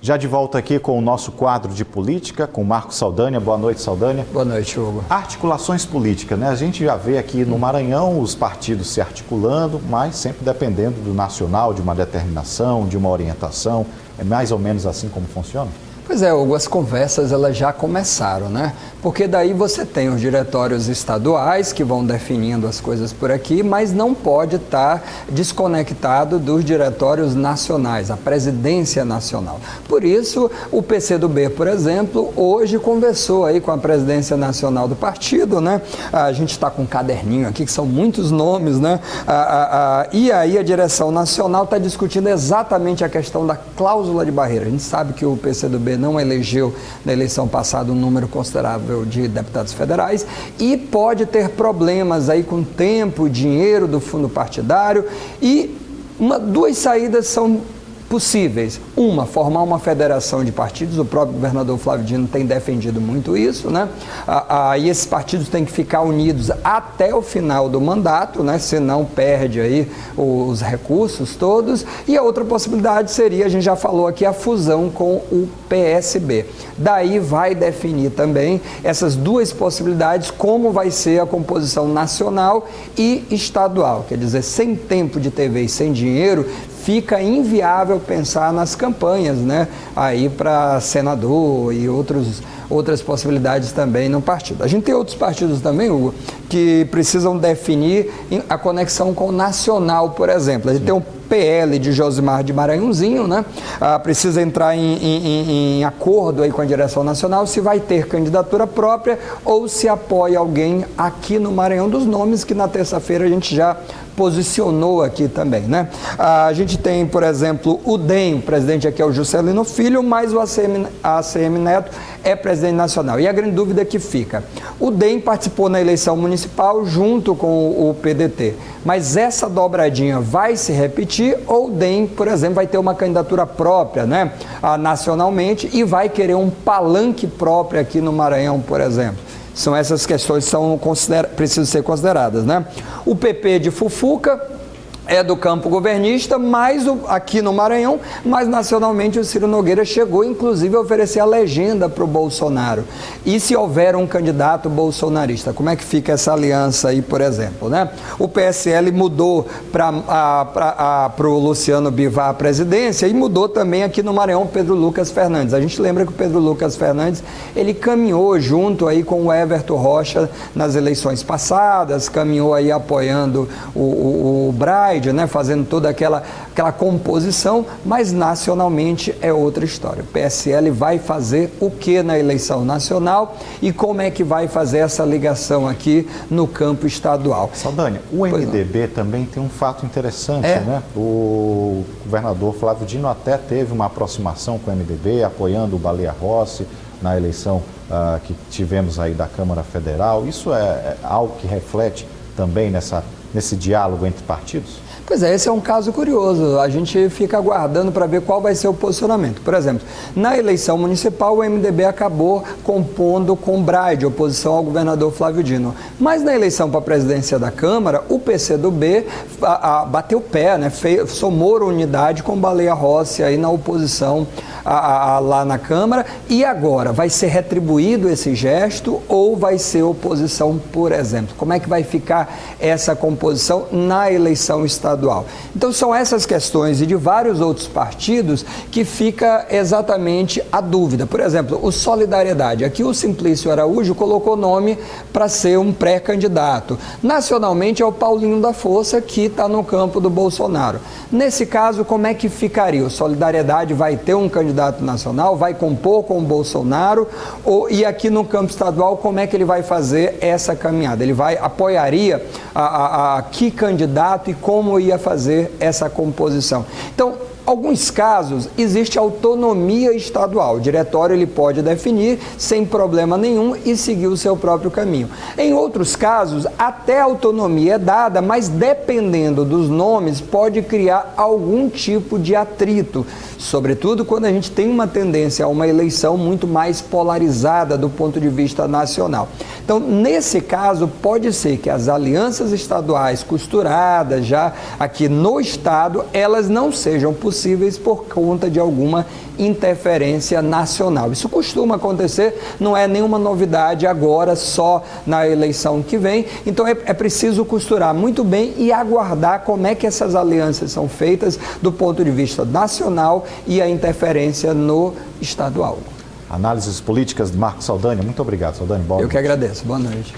Já de volta aqui com o nosso quadro de política, com Marcos Saldanha. Boa noite, Saldanha. Boa noite, Hugo. Articulações políticas, né? A gente já vê aqui no Maranhão os partidos se articulando, mas sempre dependendo do nacional, de uma determinação, de uma orientação. É mais ou menos assim como funciona? Pois é, Hugo, as conversas elas já começaram, né? Porque daí você tem os diretórios estaduais que vão definindo as coisas por aqui, mas não pode estar desconectado dos diretórios nacionais, a presidência nacional. Por isso, o PCdoB, por exemplo, hoje conversou aí com a presidência nacional do partido, né? A gente está com um caderninho aqui, que são muitos nomes, né? E aí a direção nacional está discutindo exatamente a questão da cláusula de barreira. A gente sabe que o PCdoB não elegeu na eleição passada um número considerável de deputados federais e pode ter problemas aí com tempo, dinheiro do fundo partidário e duas saídas são possíveis. Uma, formar uma federação de partidos, o próprio governador Flávio Dino tem defendido muito isso, né? E esses partidos têm que ficar unidos até o final do mandato, né? Senão perde aí os recursos todos. E a outra possibilidade seria, a gente já falou aqui, a fusão com o PSB. Daí vai definir também essas duas possibilidades, como vai ser a composição nacional e estadual. Quer dizer, sem tempo de TV e sem dinheiro, fica inviável pensar nas campanhas, né? Aí para senador e outras possibilidades também no partido. A gente tem outros partidos também, Hugo, que precisam definir a conexão com o nacional, por exemplo. A gente tem um PL de Josimar de Maranhãozinho, né? Precisa entrar em acordo aí com a direção nacional se vai ter candidatura própria ou se apoia alguém aqui no Maranhão, dos nomes que na terça-feira a gente já posicionou aqui também, né? A gente tem, por exemplo, o DEM, o presidente aqui é o Juscelino Filho, mas o ACM Neto é presidente nacional. E a grande dúvida que fica, o DEM participou na eleição municipal junto com o PDT, mas essa dobradinha vai se repetir ou o DEM, por exemplo, vai ter uma candidatura própria, né, nacionalmente e vai querer um palanque próprio aqui no Maranhão, por exemplo? São essas questões que precisam ser consideradas, né? O PP de Fufuca é do campo governista, mas aqui no Maranhão, mas nacionalmente o Ciro Nogueira chegou, inclusive, a oferecer a legenda para o Bolsonaro. E se houver um candidato bolsonarista, como é que fica essa aliança aí, por exemplo, né? O PSL mudou para o Luciano Bivar a presidência e mudou também aqui no Maranhão Pedro Lucas Fernandes. A gente lembra que o Pedro Lucas Fernandes, ele caminhou junto aí com o Everton Rocha nas eleições passadas, caminhou aí apoiando o Braide, né, fazendo toda aquela composição, mas nacionalmente é outra história. O PSL vai fazer o que na eleição nacional e como é que vai fazer essa ligação aqui no campo estadual? Saldanha, o MDB também tem um fato interessante, né? O governador Flávio Dino até teve uma aproximação com o MDB, apoiando o Baleia Rossi na eleição que tivemos aí da Câmara Federal. Isso é algo que reflete também nesse diálogo entre partidos? Pois é, esse é um caso curioso, a gente fica aguardando para ver qual vai ser o posicionamento. Por exemplo, na eleição municipal o MDB acabou compondo com Braide, oposição ao governador Flávio Dino. Mas na eleição para a presidência da Câmara, o PCdoB bateu o pé, né? Somou unidade com Baleia Rossi aí na oposição lá na Câmara. E agora, vai ser retribuído esse gesto ou vai ser oposição, por exemplo? Como é que vai ficar essa composição na eleição estadual? Então são essas questões e de vários outros partidos que fica exatamente a dúvida. Por exemplo, o Solidariedade. Aqui o Simplício Araújo colocou nome para ser um pré-candidato. Nacionalmente é o Paulinho da Força, que está no campo do Bolsonaro. Nesse caso, como é que ficaria? O Solidariedade vai ter um candidato nacional, vai compor com o Bolsonaro, e aqui no campo estadual, como é que ele vai fazer essa caminhada? Ele apoiaria que candidato e como ia fazer essa composição? Então, alguns casos, existe autonomia estadual. O diretório ele pode definir sem problema nenhum e seguir o seu próprio caminho. Em outros casos, até a autonomia é dada, mas dependendo dos nomes, pode criar algum tipo de atrito, sobretudo quando a gente tem uma tendência a uma eleição muito mais polarizada do ponto de vista nacional. Então, nesse caso, pode ser que as alianças estaduais costuradas já aqui no estado, elas não sejam possíveis impossíveis por conta de alguma interferência nacional. Isso costuma acontecer, não é nenhuma novidade agora, só na eleição que vem. Então é preciso costurar muito bem e aguardar como é que essas alianças são feitas do ponto de vista nacional e a interferência no estadual. Análises políticas de Marcos Saldanha. Muito obrigado, Saldanha. Eu que agradeço. Boa noite.